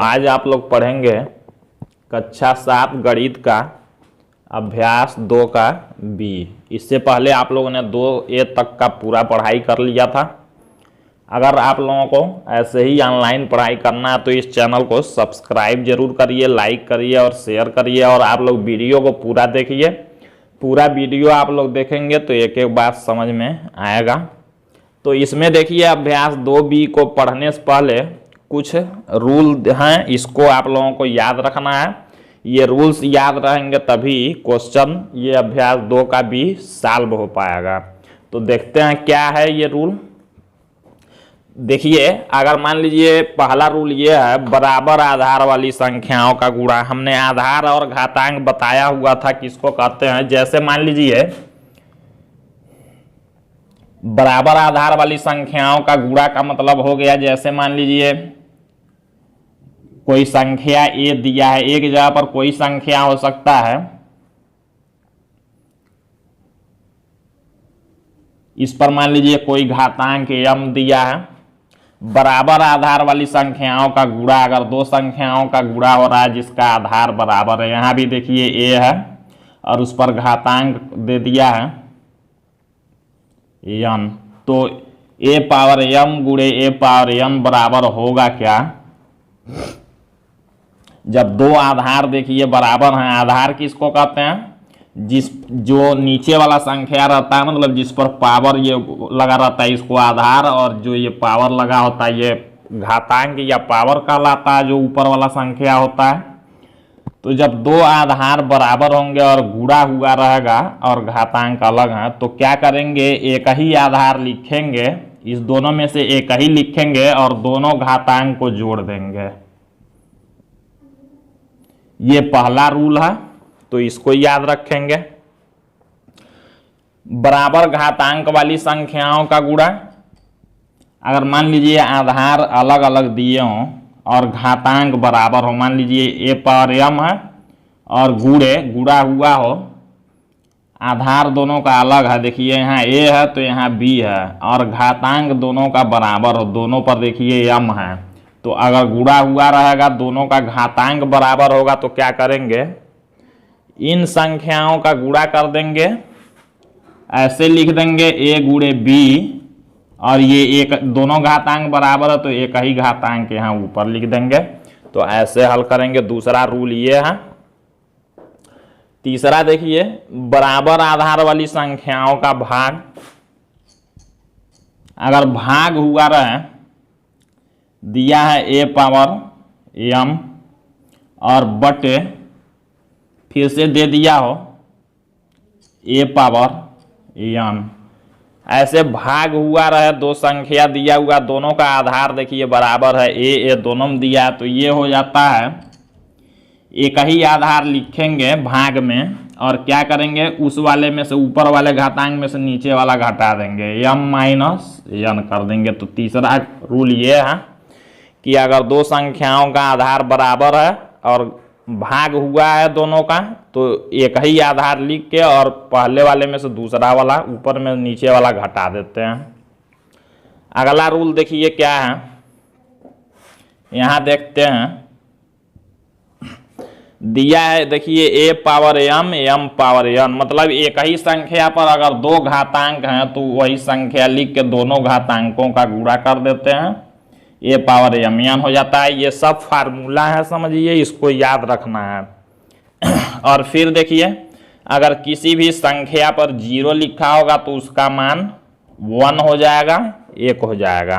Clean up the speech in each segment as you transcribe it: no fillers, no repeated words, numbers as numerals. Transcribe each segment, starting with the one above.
आज आप लोग पढ़ेंगे कक्षा 7 गणित का अभ्यास 2 का बी। इससे पहले आप लोगों ने 2A तक का पूरा पढ़ाई कर लिया था। अगर आप लोगों को ऐसे ही ऑनलाइन पढ़ाई करना है तो इस चैनल को सब्सक्राइब जरूर करिए, लाइक करिए और शेयर करिए, और आप लोग वीडियो को पूरा देखिए। पूरा वीडियो आप लोग देखेंगे तो एक एक बात समझ में आएगा। तो इसमें देखिए अभ्यास 2B को पढ़ने से पहले कुछ रूल हैं, इसको आप लोगों को याद रखना है। ये रूल्स याद रहेंगे तभी क्वेश्चन ये अभ्यास 2 का भी सॉल्व हो पाएगा। तो देखते हैं क्या है ये रूल। देखिए, अगर मान लीजिए पहला रूल ये है, बराबर आधार वाली संख्याओं का गुणा। हमने आधार और घातांक बताया हुआ था किसको कहते हैं। जैसे मान लीजिए बराबर आधार वाली संख्याओं का गुणा का मतलब हो गया, जैसे मान लीजिए कोई संख्या ए दिया है, एक जगह पर कोई संख्या हो सकता है, इस पर मान लीजिए कोई घातांक m दिया है। बराबर आधार वाली संख्याओं का गुणा, अगर 2 संख्याओं का गुणा हो रहा है जिसका आधार बराबर है, यहां भी देखिए a है और उस पर घातांक दे दिया है n, तो a पावर m गुणे a पावर n बराबर होगा क्या। जब 2 आधार देखिए बराबर हैं, आधार किसको कहते हैं, जो नीचे वाला संख्या रहता है, मतलब जिस पर पावर ये लगा रहता है इसको आधार, और जो ये पावर लगा होता है ये घातांक या पावर कहलाता है, जो ऊपर वाला संख्या होता है। तो जब 2 आधार बराबर होंगे और गुणा हुआ रहेगा और घातांक अलग है, तो क्या करेंगे, एक ही आधार लिखेंगे, इस दोनों में से एक ही लिखेंगे और दोनों घातांक को जोड़ देंगे। ये पहला रूल है, तो इसको याद रखेंगे। बराबर घातांक वाली संख्याओं का गुणा, अगर मान लीजिए आधार अलग अलग दिए हों और घातांक बराबर हो, मान लीजिए a पावर m है और गुणा हुआ हो, आधार दोनों का अलग है, देखिए यहाँ a है तो यहाँ b है, और घातांक दोनों का बराबर हो, दोनों पर देखिए m है, तो अगर गुणा हुआ रहेगा, दोनों का घातांक बराबर होगा, तो क्या करेंगे, इन संख्याओं का गुणा कर देंगे, ऐसे लिख देंगे a गुणे b, और ये एक दोनों घातांक बराबर है तो एक ही घातांक यहाँ ऊपर लिख देंगे। तो ऐसे हल करेंगे। दूसरा रूल ये है। तीसरा देखिए, बराबर आधार वाली संख्याओं का भाग, अगर भाग हुआ रहे, दिया है a पावर m और बटे फिर से दे दिया हो a पावर n, ऐसे भाग हुआ रहे, 2 संख्या दिया हुआ, दोनों का आधार देखिए बराबर है, a दोनों में दिया है, तो ये हो जाता है, एक ही आधार लिखेंगे भाग में, और क्या करेंगे, उस वाले में से ऊपर वाले घातांक में से नीचे वाला घटा देंगे, m माइनस n कर देंगे। तो तीसरा रूल ये है कि अगर 2 संख्याओं का आधार बराबर है और भाग हुआ है दोनों का, तो एक ही आधार लिख के और पहले वाले में से दूसरा वाला ऊपर में नीचे वाला घटा देते हैं। अगला रूल देखिए क्या है, यहां देखते हैं, दिया है देखिए a power m power n, मतलब एक ही संख्या पर अगर 2 घातांक हैं तो वही संख्या लिख के दोनों घातांकों का गुणा कर देते हैं, a पावर m n हो जाता है। ये सब फार्मूला है, समझिए, इसको याद रखना है। और फिर देखिए, अगर किसी भी संख्या पर 0 लिखा होगा तो उसका मान 1 हो जाएगा, 1 हो जाएगा।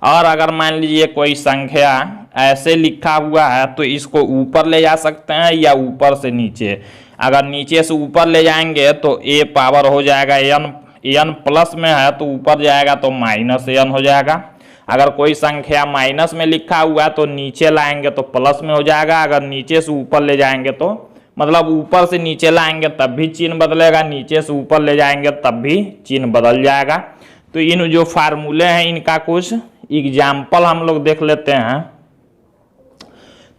और अगर मान लीजिए कोई संख्या ऐसे लिखा हुआ है तो इसको ऊपर ले जा सकते हैं या ऊपर से नीचे। अगर नीचे से ऊपर ले जाएंगे तो a पावर हो जाएगा n प्लस में है तो ऊपर जाएगा तो माइनस n हो जाएगा। अगर कोई संख्या माइनस में लिखा हुआ है तो नीचे लाएंगे तो प्लस में हो जाएगा। अगर नीचे से ऊपर ले जाएंगे तो, मतलब ऊपर से नीचे लाएंगे तब भी चिन्ह बदलेगा, नीचे से ऊपर ले जाएंगे तब भी चिन्ह बदल जाएगा। तो इन जो फार्मूले हैं इनका कुछ एग्जाम्पल हम लोग देख लेते हैं।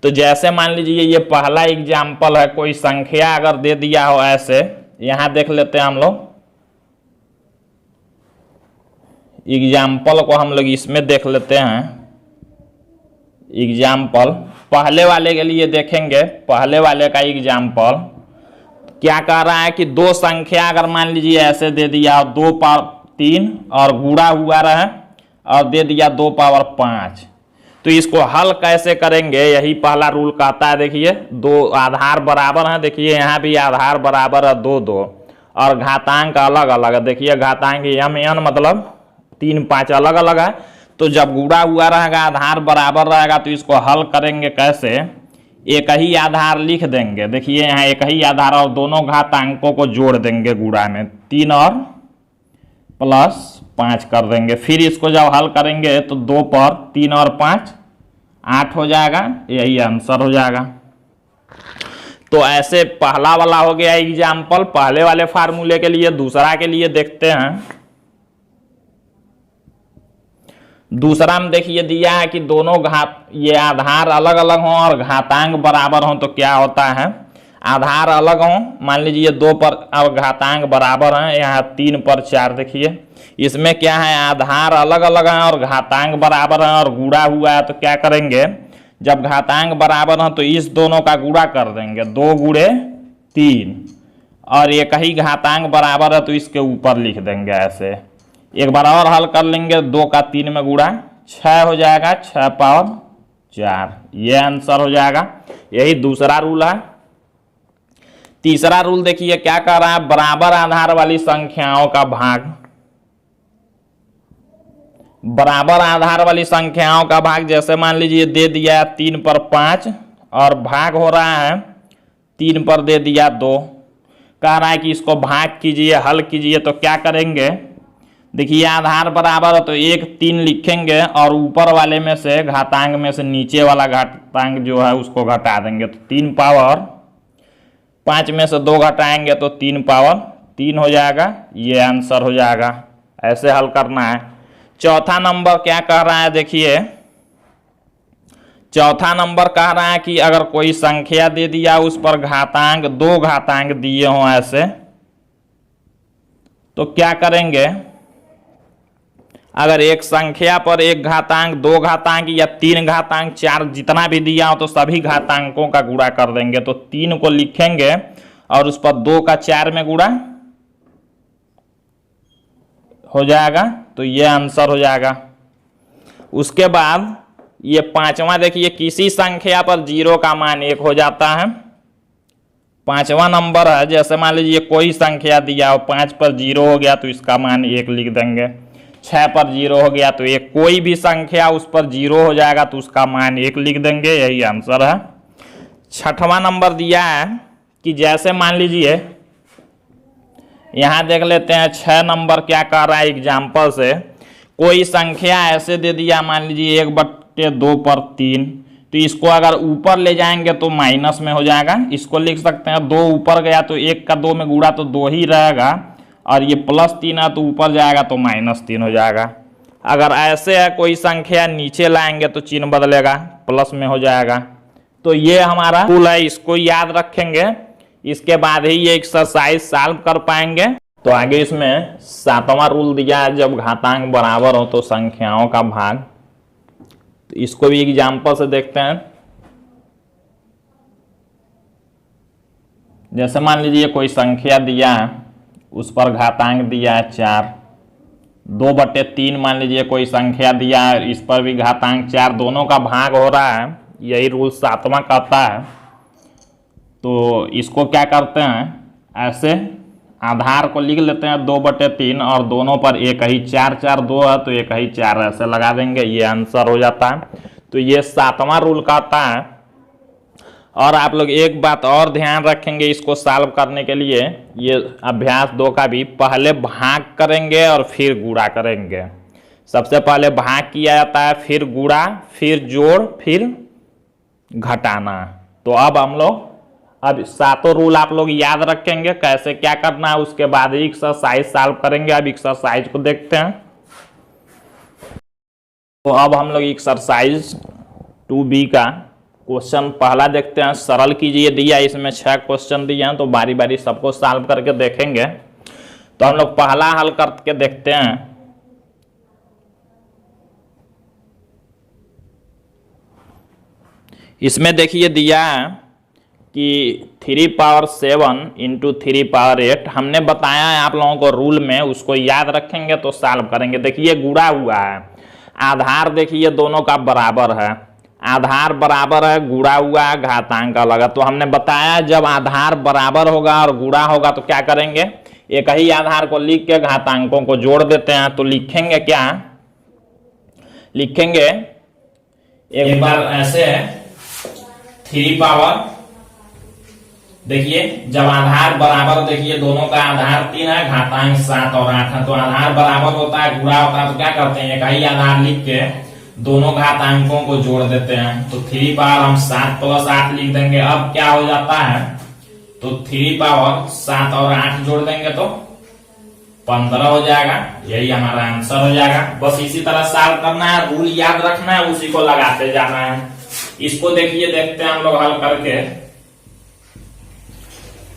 तो जैसे मान लीजिए ये पहला एग्जाम्पल है, कोई संख्या अगर दे दिया हो ऐसे, यहां देख लेते हैं हम लोग, एग्जाम्पल को हम लोग इसमें देख लेते हैं। एग्जाम्पल पहले वाले के लिए देखेंगे। पहले वाले का एग्जाम्पल क्या कह रहा है कि दो संख्या अगर मान लीजिए ऐसे दे दिया 2 पावर 3 और गुणा हुआ रहा और दे दिया 2 पावर 5, तो इसको हल कैसे करेंगे, यही पहला रूल कहता है। देखिए दो आधार बराबर है, देखिए यहाँ भी आधार बराबर है 2 2 और घातांक अलग अलग है। देखिए घातांक mn मतलब 3 5 अलग अलग है। तो जब गुणा हुआ रहेगा आधार बराबर रहेगा तो इसको हल करेंगे कैसे, एक ही आधार लिख देंगे। देखिए यहाँ एक ही आधार और दोनों घातांकों को जोड़ देंगे गुणा में, 3 और प्लस 5 कर देंगे। फिर इसको जब हल करेंगे तो 2 पर 3 और 5 8 हो जाएगा, यही आंसर हो जाएगा। तो ऐसे पहला वाला हो गया एग्जाम्पल पहले वाले फार्मूले के लिए। दूसरा के लिए देखते हैं। दूसरा में देखिए दिया है कि दोनों ये आधार अलग अलग हों और घातांक बराबर हों तो क्या होता है, आधार अलग हों, मान लीजिए 2 पर और घातांक बराबर हैं, यहाँ 3 पर 4। देखिए इसमें क्या है, आधार अलग अलग हैं और घातांक बराबर हैं और गुणा हुआ है। तो क्या करेंगे, जब घातांक बराबर हैं तो इस दोनों का गुणा कर देंगे, 2 गुणे 3 और एक ही घातांक बराबर है तो इसके ऊपर लिख देंगे ऐसे। एक बार और हल कर लेंगे, 2 का 3 में गुणा 6 हो जाएगा, 6 पावर 4, ये आंसर हो जाएगा। यही दूसरा रूल है। तीसरा रूल देखिए क्या कह रहा है, बराबर आधार वाली संख्याओं का भाग। बराबर आधार वाली संख्याओं का भाग, जैसे मान लीजिए दे दिया 3 पर 5 और भाग हो रहा है 3 पर दे दिया 2। कह रहा है कि इसको भाग कीजिए, हल कीजिए। तो क्या करेंगे, देखिए आधार बराबर है तो 1 3 लिखेंगे और ऊपर वाले में से घातांक में से नीचे वाला घातांक जो है उसको घटा देंगे। तो 3 पावर 5 में से 2 घटाएंगे तो 3 पावर 3 हो जाएगा, ये आंसर हो जाएगा। ऐसे हल करना है। चौथा नंबर क्या कह रहा है, देखिए चौथा नंबर कह रहा है कि अगर कोई संख्या दे दिया उस पर घातांक 2 घातांक दिए हों ऐसे, तो क्या करेंगे, अगर एक संख्या पर 1 घातांक 2 घातांक या 3 घातांक 4 जितना भी दिया हो तो सभी घातांकों का गुणा कर देंगे। तो 3 को लिखेंगे और उस पर 2 का 4 में गुणा हो जाएगा, तो ये आंसर हो जाएगा। उसके बाद ये पांचवा देखिए, किसी संख्या पर 0 का मान 1 हो जाता है। पांचवा नंबर है, जैसे मान लीजिए कोई संख्या दिया हो, 5 पर 0 हो गया तो इसका मान 1 लिख देंगे। 6 पर 0 हो गया तो एक कोई भी संख्या उस पर 0 हो जाएगा तो उसका मान 1 लिख देंगे, यही आंसर है। छठवां नंबर दिया है कि जैसे मान लीजिए यहां देख लेते हैं 6 नंबर क्या कह रहा है एग्जाम्पल से, कोई संख्या ऐसे दे दिया, मान लीजिए 1/2 पर 3, तो इसको अगर ऊपर ले जाएंगे तो माइनस में हो जाएगा। इसको लिख सकते हैं 2 ऊपर गया तो 1 का 2 में गुणा तो 2 ही रहेगा और ये +3 है तो ऊपर जाएगा तो -3 हो जाएगा। अगर ऐसे है कोई संख्या नीचे लाएंगे तो चिन्ह बदलेगा, प्लस में हो जाएगा। तो ये हमारा रूल है, इसको याद रखेंगे, इसके बाद ही ये एक्सरसाइज सॉल्व कर पाएंगे। तो आगे इसमें 7वां रूल दिया है, जब घातांक बराबर हो तो संख्याओं का भाग। तो इसको भी एग्जाम्पल से देखते हैं। जैसे मान लीजिए कोई संख्या दिया है, उस पर घातांक दिया है 4, 2/3 मान लीजिए कोई संख्या दिया है, इस पर भी घातांक 4, दोनों का भाग हो रहा है, यही रूल 7वां कहता है। तो इसको क्या करते हैं, ऐसे आधार को लिख लेते हैं 2/3 और दोनों पर एक ही 4 4 2 है तो एक ही 4 ऐसे लगा देंगे, ये आंसर हो जाता है। तो ये 7वां रूल कहता है। और आप लोग एक बात और ध्यान रखेंगे इसको सॉल्व करने के लिए, ये अभ्यास 2 का भी, पहले भाग करेंगे और फिर गुणा करेंगे। सबसे पहले भाग किया जाता है, फिर गुणा, फिर जोड़, फिर घटाना। तो अब हम लोग अब 7 रूल आप लोग याद रखेंगे कैसे क्या करना है, उसके बाद ही एक्सरसाइज सॉल्व करेंगे। अब एक्सरसाइज को देखते हैं। तो अब हम लोग एक्सरसाइज 2B का क्वेश्चन पहला देखते हैं। सरल कीजिए दिया, इसमें 6 क्वेश्चन दिए हैं तो बारी बारी सबको सॉल्व करके देखेंगे। तो हम लोग पहला हल करके देखते हैं। इसमें देखिए दिया कि 3 पावर 7 इंटू 3 पावर 8 हमने बताया है आप लोगों को रूल में, उसको याद रखेंगे तो सॉल्व करेंगे। देखिए गुणा हुआ है, आधार देखिए दोनों का बराबर है, आधार बराबर है, गुणा हुआ है, घातांक अलग है। तो हमने बताया जब आधार बराबर होगा और गुणा होगा तो क्या करेंगे, एक ही आधार को लिख के घातांकों को जोड़ देते हैं। तो लिखेंगे क्या, लिखेंगे एक बार ऐसे 3 पावर, देखिए जब आधार बराबर, देखिए दोनों का आधार 3 है, घातांक 7 और 8 है। तो आधार बराबर होता है, गुणा होता है, तो क्या करते हैं एक ही आधार लिख के दोनों घातांकों को जोड़ देते हैं। तो 3 पावर हम 7 प्लस 8 लिख देंगे। अब क्या हो जाता है, तो 3 पावर 7 और 8 जोड़ देंगे तो 15 हो जाएगा। यही हमारा आंसर हो जाएगा। बस इसी तरह सॉल्व करना है, रूल याद रखना है, उसी को लगाते जाना है। इसको देखिए, देखते हैं हम लोग हल करके।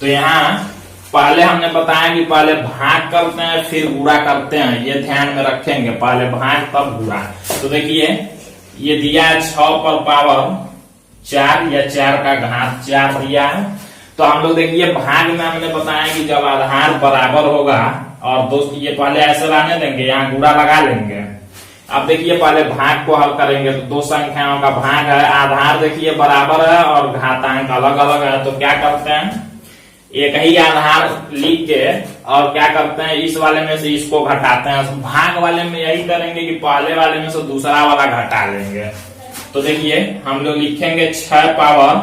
तो यहाँ पहले हमने बताया कि पहले भाग करते हैं फिर गुणा करते हैं, ये ध्यान में रखेंगे, पहले भाग तब गुणा। तो देखिए ये दिया है 6 पर पावर 4 या 4 का घात 4 दिया है। तो हम लोग देखिए भाग में हमने बताया कि जब आधार बराबर होगा, और दोस्त ये पहले ऐसे रहने देंगे, यहाँ गुणा लगा लेंगे। अब देखिए पहले भाग को हल करेंगे तो दो संख्याओं का भाग है, आधार देखिए बराबर है और घातांक अलग अलग है। तो क्या करते हैं, एक ही आधार लिख के और क्या करते हैं, इस वाले में से इसको घटाते हैं। भाग वाले में यही करेंगे कि पहले वाले में से दूसरा वाला घटा लेंगे। तो देखिए हम लोग लिखेंगे 6 पावर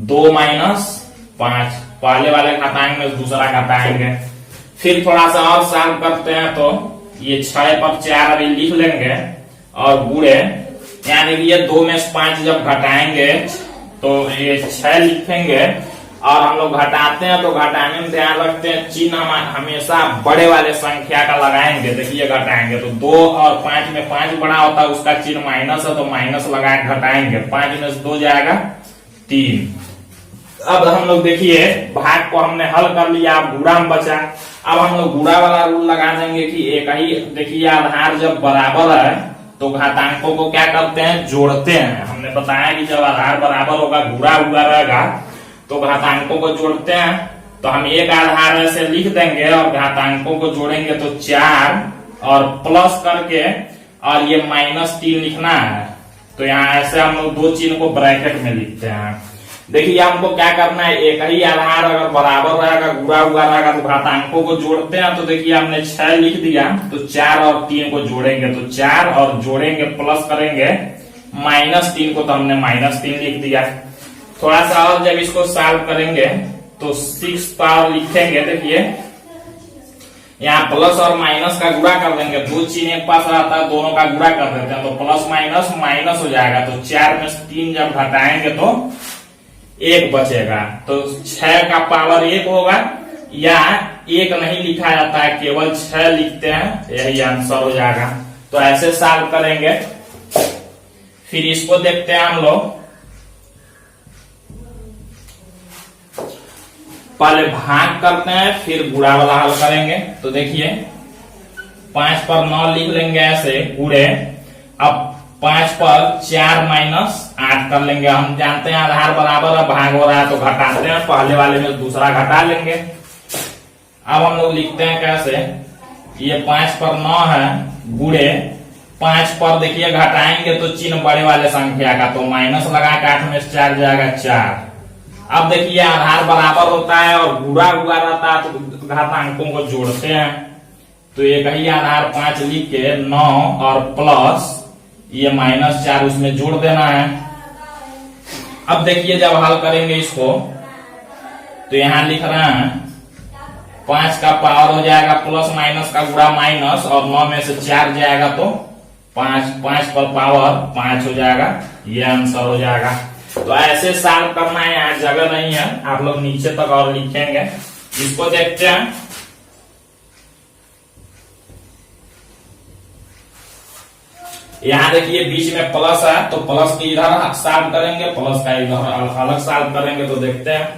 2 माइनस 5, पहले वाले घातांक में दूसरा घटाएंगे। फिर थोड़ा सा और सॉल्व करते हैं, तो ये 6 पर 4 अभी लिख लेंगे और गुणे, यानी कि ये 2 में से 5 जब घटाएंगे तो ये 6 लिखेंगे। और हम लोग घटाते हैं तो घटाने में ध्यान रखते हैं, चिन्ह हम हमेशा बड़े वाले संख्या का लगाएंगे। देखिए घटाएंगे तो 2 और 5 में 5 बड़ा होता है, उसका चिन्ह माइनस है तो माइनस लगा घटाएंगे। 5 में से 2 जाएगा 3। अब हम लोग देखिए भाग को हमने हल कर लिया, अब गुणा में बचा। अब हम लोग गुणा वाला रूल लगा देंगे कि एक ही, देखिए आधार जब बराबर है तो घातांकों को क्या करते हैं, जोड़ते हैं। हमने बताया कि जब आधार बराबर होगा, गुणा हुआ रहेगा, तो घातांकों को जोड़ते हैं। तो हम एक आधार ऐसे लिख देंगे और घातांकों को जोड़ेंगे तो 4 और प्लस करके और ये -3 लिखना है। तो यहाँ ऐसे हम लोग दो चिन्ह को ब्रैकेट में लिखते हैं। देखिए हमको क्या करना है, एक ही आधार अगर बराबर रहेगा, गुणा हुआ रहेगा, तो घातांकों को जोड़ते हैं। तो देखिए हमने 6 लिख दिया, तो 4 और 3 को जोड़ेंगे तो 4 और जोड़ेंगे प्लस करेंगे -3 को, तो हमने -3 लिख दिया। थोड़ा सा और जब इसको सॉल्व करेंगे तो 6 पावर लिखेंगे। देखिए यहाँ प्लस और माइनस का गुणा कर देंगे, दो चिन्ह एक पास रहता है, दोनों का गुणा कर देते हैं तो प्लस माइनस माइनस हो जाएगा। तो 4 में से 3 जब घटाएंगे तो 1 बचेगा। तो 6 का पावर 1 होगा, या 1 नहीं लिखा जाता है, केवल 6 लिखते हैं, यही आंसर हो जाएगा। तो ऐसे सॉल्व करेंगे। फिर इसको देखते हैं हम लोग, पहले भाग करते हैं फिर गुणा वाला हल करेंगे। तो देखिए 5 पर 9 लिख लेंगे ऐसे गुणे। अब 5 पर 4 माइनस 8 कर लेंगे। हम जानते हैं आधार बराबर है, भाग हो रहा है तो घटाते हैं, पहले वाले में दूसरा घटा लेंगे। अब हम लोग लिखते हैं कैसे, ये 5 पर 9 है गुणे 5 पर देखिए घटाएंगे तो चिन्ह बड़े वाले संख्या का, तो माइनस लगा के 8 में से 4 जाएगा 4। अब देखिए आधार बराबर होता है और गुणा हुआ रहता है तो घातांकों को जोड़ते हैं। तो एक ही आधार 5 लिख के 9 और प्लस ये -4 उसमें जोड़ देना है। अब देखिए जब हल करेंगे इसको तो यहाँ लिख रहे हैं 5 का पावर हो जाएगा प्लस माइनस का गुणा माइनस, और 9 में से 4 जाएगा तो 5 पर पावर 5 हो जाएगा, ये आंसर हो जाएगा। तो ऐसे सॉल्व करना है, यहाँ जगह नहीं है, आप लोग नीचे तक और लिखेंगे। इसको देखते हैं। यहाँ देखिए बीच में प्लस है तो प्लस की इधर सॉल्व करेंगे, प्लस का इधर अलग सॉल्व करेंगे। तो देखते हैं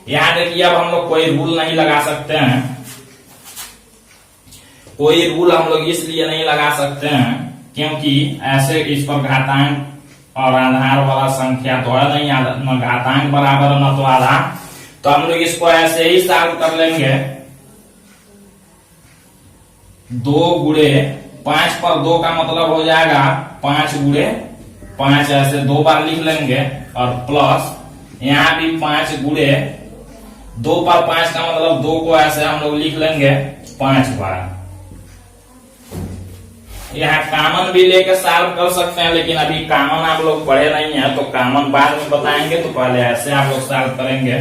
यहाँ देखिए अब हम लोग कोई रूल नहीं लगा सकते हैं, कोई रूल हम लोग इसलिए नहीं लगा सकते हैं क्योंकि ऐसे इस पर घातांक और आधार वाला संख्या तो है नहीं, न घातांक बराबर न तो आधार, तो हम लोग इसको ऐसे ही सॉल्व कर लेंगे। 2 गुणे 5 पर 2 का मतलब हो जाएगा 5 गुणे 5, ऐसे 2 बार लिख लेंगे, और प्लस यहाँ भी 5 गुणे 2 पर 5 का मतलब 2 को ऐसे हम लोग लिख लेंगे 5 बार। यहाँ कॉमन भी लेके सॉल्व कर सकते हैं, लेकिन अभी कॉमन आप लोग पढ़े नहीं है, तो कॉमन बाद में बताएंगे, तो पहले ऐसे आप लोग सॉल्व करेंगे।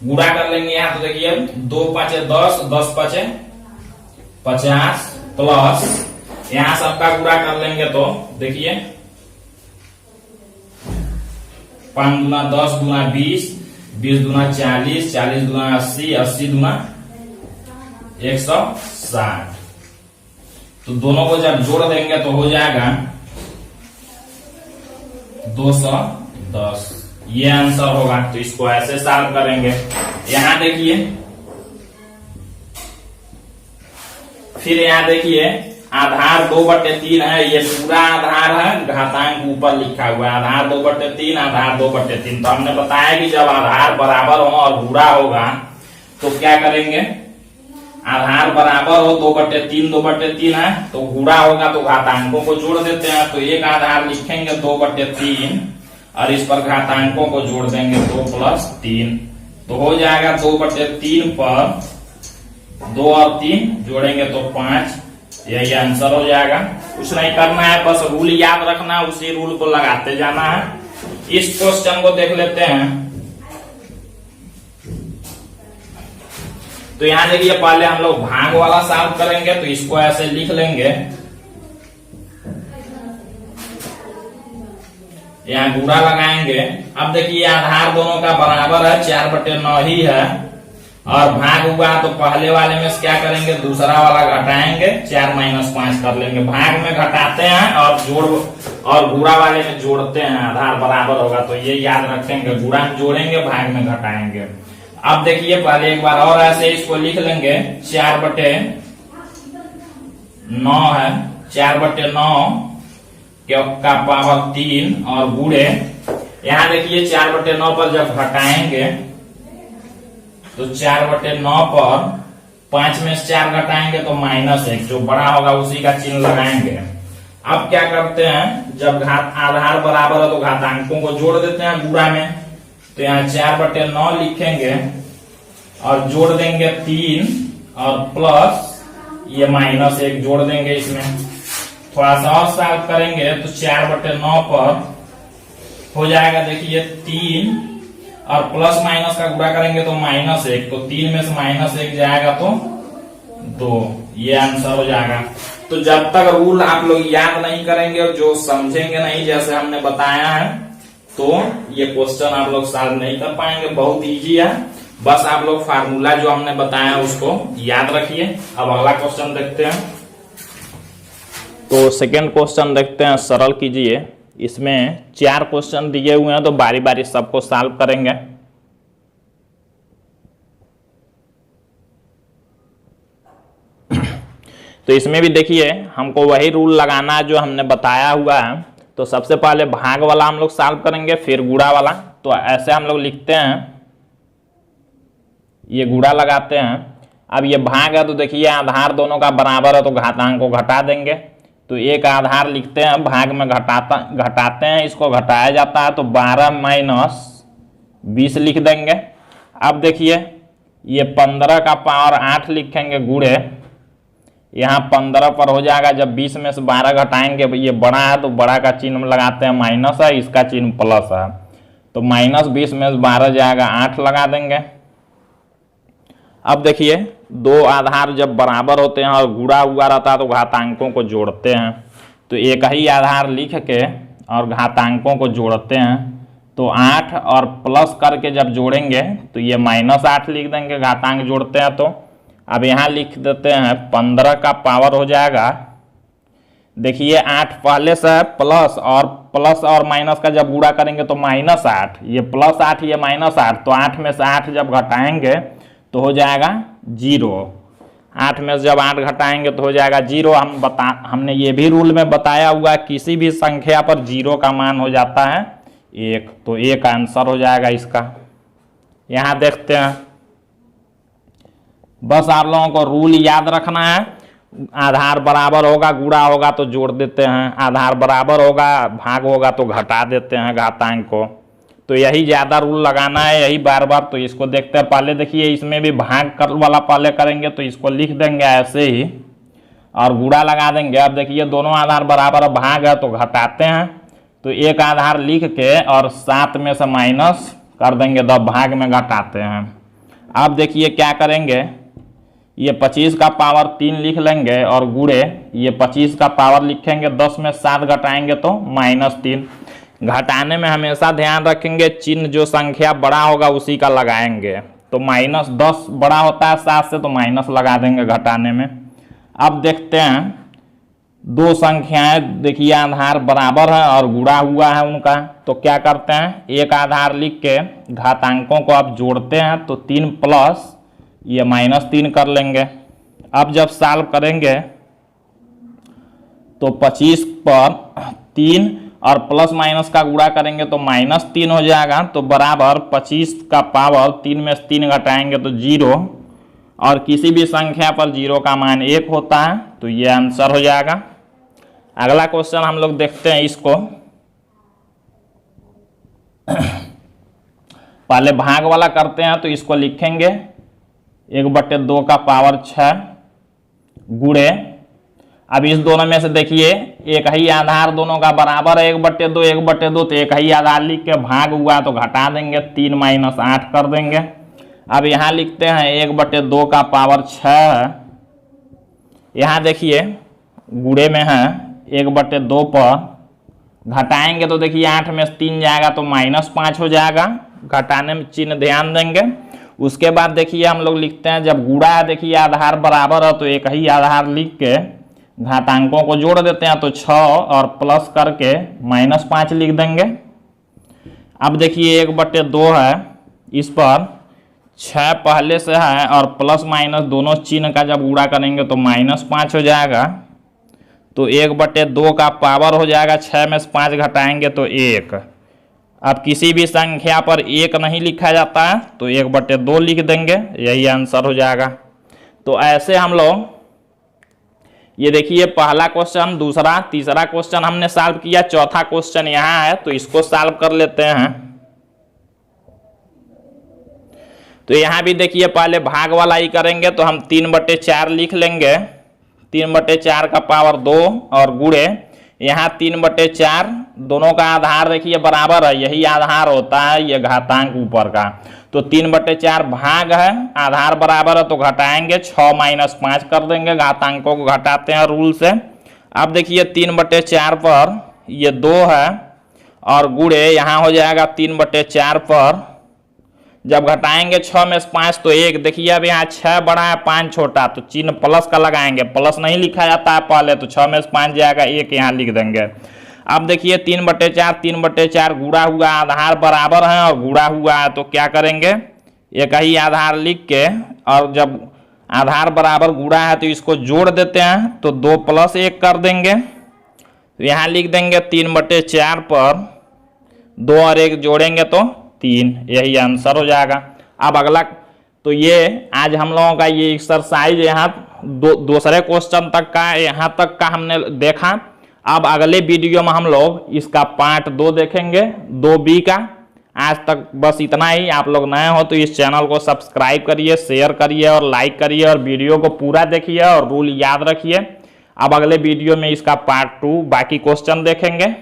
गुणा कर लेंगे यहाँ, तो देखिए 2 5 10, 10 5 50, प्लस यहाँ सबका गुणा कर लेंगे, तो देखिए 5 दूना 10, दूना 20, 20 दूना 40, 40 दूना 80, 80 दूना 160। तो दोनों को जब जोड़ देंगे तो हो जाएगा 210, ये आंसर होगा। तो इसको ऐसे सॉल्व करेंगे। यहां देखिए, फिर यहां देखिए आधार 2/3 है, ये पूरा आधार है, घातांक ऊपर लिखा हुआ है, आधार 2/3, आधार 2/3। तो हमने बताया कि जब आधार बराबर हो और गुणा होगा तो क्या करेंगे, आधार बराबर हो 2/3, 2/3 है, तो गुणा होगा तो घातांकों को जोड़ देते हैं। तो एक आधार लिखेंगे 2/3 और इस पर घातांकों को जोड़ देंगे 2 + 3, तो हो जाएगा 2/3 पर 2 और 3 जोड़ेंगे तो 5, यही आंसर हो जाएगा। कुछ नहीं करना है, बस रूल याद रखना, उसी रूल को लगाते जाना है। इस क्वेश्चन को देख लेते हैं। तो यहां देखिए, पहले हम लोग भाग वाला सॉल्व करेंगे, तो इसको ऐसे लिख लेंगे, यहाँ गुणा लगाएंगे। अब देखिए आधार दोनों का बराबर है, 4/9 ही है, और भाग हुआ तो पहले वाले में से क्या करेंगे, दूसरा वाला घटाएंगे, 4 - 5 कर लेंगे। भाग में घटाते हैं और गुणा वाले में जोड़ते हैं, आधार बराबर होगा, तो ये याद रखेंगे, गुणा में जोड़ेंगे, भाग में घटाएंगे। अब देखिए पहले एक बार और ऐसे इसको लिख लेंगे, 4/9 है, 4/9 का पावर 3 और गुणे, यहाँ देखिए 4/9 पर जब घटाएंगे तो 4/9 पर 5 में से 4 घटाएंगे तो -1, जो बड़ा होगा उसी का चिन्ह लगाएंगे। अब क्या करते हैं, जब आधार बराबर है तो घातांकों को जोड़ देते हैं गुणा में, तो यहाँ 4/9 लिखेंगे और जोड़ देंगे 3 और प्लस ये -1 जोड़ देंगे। इसमें थोड़ा सा और सॉल्व करेंगे तो 4/9 पर हो जाएगा, देखिए 3 और प्लस माइनस का गुणा करेंगे तो -1, तो 3 में से -1 जाएगा तो 2, ये आंसर हो जाएगा। तो जब तक रूल आप लोग याद नहीं करेंगे और जो समझेंगे नहीं जैसे हमने बताया है, तो ये क्वेश्चन आप लोग सॉल्व नहीं कर पाएंगे। बहुत इजी है, बस आप लोग फार्मूला जो हमने बताया उसको याद रखिए। अब अगला क्वेश्चन देखते हैं। तो सेकेंड क्वेश्चन देखते हैं, सरल कीजिए। इसमें 4 क्वेश्चन दिए हुए हैं, तो बारी बारी सबको सॉल्व करेंगे। तो इसमें भी देखिए हमको वही रूल लगाना है जो हमने बताया हुआ है। तो सबसे पहले भाग वाला हम लोग सॉल्व करेंगे, फिर गुणा वाला। तो ऐसे हम लोग लिखते हैं, ये गुणा लगाते हैं। अब ये भाग है तो देखिए आधार दोनों का बराबर है, तो घातांक को घटा देंगे। तो एक आधार लिखते हैं, भाग में घटाते हैं, इसको घटाया जाता है, तो 12 - 20 लिख देंगे। अब देखिए ये 15 का पावर 8 लिखेंगे गुणे, यहाँ 15 पर हो जाएगा, जब 20 में से 12 घटाएंगे, ये बड़ा है तो बड़ा का चिन्ह लगाते हैं, माइनस है, इसका चिन्ह प्लस है, तो -20 में से 12 जाएगा, 8 लगा देंगे। अब देखिए 2 आधार जब बराबर होते हैं और गुणा हुआ रहता है तो घातांकों को जोड़ते हैं। तो एक ही आधार लिख के और घातांकों को जोड़ते हैं, तो 8 और प्लस करके जब जोड़ेंगे तो ये -8 लिख देंगे, घातांक जोड़ते हैं। तो अब यहाँ लिख देते हैं 15 का पावर हो जाएगा, देखिए 8 पहले से है, प्लस और माइनस का जब गुणा करेंगे तो -8, ये +8 ये -8, तो 8 में से 8 जब घटाएंगे तो हो जाएगा 0। 8 में से जब 8 घटाएंगे तो हो जाएगा 0। हमने ये भी रूल में बताया हुआ, किसी भी संख्या पर 0 का मान हो जाता है 1, तो 1 आंसर हो जाएगा इसका। यहाँ देखते हैं, बस आप लोगों को रूल याद रखना है। आधार बराबर होगा, गुणा होगा तो जोड़ देते हैं, आधार बराबर होगा, भाग होगा तो घटा देते हैं घातांक को। तो यही ज़्यादा रूल लगाना है, यही बार बार। तो इसको देखते हैं, पहले देखिए इसमें भी भाग कर वाला पहले करेंगे तो इसको लिख देंगे ऐसे ही और गुणा लगा देंगे। अब देखिए दोनों आधार बराबर भाग है तो घटाते हैं, तो एक आधार लिख के और 7 में से माइनस कर देंगे, 10 भाग में घटाते हैं। अब देखिए क्या करेंगे, ये 25 का पावर 3 लिख लेंगे और गुणे ये 25 का पावर लिखेंगे, 10 में 7 घटाएंगे तो -3। घटाने में हमेशा ध्यान रखेंगे चिन्ह जो संख्या बड़ा होगा उसी का लगाएंगे। तो -10 बड़ा होता है 7 से, तो माइनस लगा देंगे घटाने में। अब देखते हैं दो संख्याएं, देखिए आधार बराबर है और गुणा हुआ है उनका, तो क्या करते हैं, एक आधार लिख के घातांकों को आप जोड़ते हैं तो 3 प्लस ये -3 कर लेंगे। अब जब सॉल्व करेंगे तो 25 पर 3 और प्लस माइनस का गुणा करेंगे तो -3 हो जाएगा, तो बराबर 25 का पावर 3 में से 3 घटाएंगे तो 0, और किसी भी संख्या पर 0 का मान 1 होता है, तो ये आंसर हो जाएगा। अगला क्वेश्चन हम लोग देखते हैं इसको। पहले भाग वाला करते हैं, तो इसको लिखेंगे 1/2 का पावर 6 गुणे, अब इस दोनों में से देखिए एक ही आधार दोनों का बराबर है 1/2 1/2, तो एक ही आधार लिख के भाग हुआ तो घटा देंगे, 3 - 8 कर देंगे। अब यहाँ लिखते हैं 1/2 का पावर 6, यहाँ देखिए गुणे में है 1/2 पर घटाएंगे तो देखिए 8 में से 3 जाएगा तो -5 हो जाएगा, घटाने में चिन्ह ध्यान देंगे। उसके बाद देखिए हम लोग लिखते हैं जब गुणा है, देखिए आधार बराबर है तो एक ही आधार लिख के घातांकों को जोड़ देते हैं, तो 6 और प्लस करके -5 लिख देंगे। अब देखिए 1/2 है, इस पर 6 पहले से है और प्लस माइनस दोनों चिन्ह का जब गुणा करेंगे तो -5 हो जाएगा, तो 1/2 का पावर हो जाएगा, 6 में से 5 घटाएंगे तो 1। अब किसी भी संख्या पर 1 नहीं लिखा जाता है तो 1/2 लिख देंगे, यही आंसर हो जाएगा। तो ऐसे हम लोग, ये देखिए पहला क्वेश्चन, दूसरा, तीसरा क्वेश्चन हमने सॉल्व किया, चौथा क्वेश्चन यहाँ है तो इसको सॉल्व कर लेते हैं। तो यहाँ भी देखिए पहले भाग वाला ही करेंगे, तो हम 3/4 लिख लेंगे, 3/4 का पावर 2 और गुणे यहाँ 3/4, दोनों का आधार देखिए बराबर है, यही आधार होता है ये घातांक ऊपर का, तो 3/4 भाग है, आधार बराबर है तो घटाएंगे, 6 - 5 कर देंगे, घातांकों को घटाते हैं रूल से। अब देखिए 3/4 पर ये 2 है और गुणे यहाँ हो जाएगा 3/4 पर, जब घटाएंगे 6 में से 5 तो 1, देखिए अब यहाँ 6 बड़ा है 5 छोटा, तो चिन्ह प्लस का लगाएंगे, प्लस नहीं लिखा जाता है पहले, तो 6 में से 5 जाएगा, 1 यहाँ लिख देंगे। अब देखिए 3/4 गुणा हुआ, आधार बराबर है और गुणा हुआ है, तो क्या करेंगे, एक ही आधार लिख के और जब आधार बराबर गुणा है तो इसको जोड़ देते हैं, तो 2 + 1 कर देंगे, तो यहाँ लिख देंगे 3/4 पर 2 और 1 जोड़ेंगे तो 3, यही आंसर हो जाएगा। अब अगला, तो ये आज हम लोगों का ये एक्सरसाइज यहाँ दूसरे क्वेश्चन तक का, यहाँ तक का हमने देखा। अब अगले वीडियो में हम लोग इसका पार्ट 2 देखेंगे, 2B का। आज तक बस इतना ही। आप लोग नए हो तो इस चैनल को सब्सक्राइब करिए, शेयर करिए और लाइक करिए और वीडियो को पूरा देखिए और रूल याद रखिए। अब अगले वीडियो में इसका पार्ट 2 बाकी क्वेश्चन देखेंगे।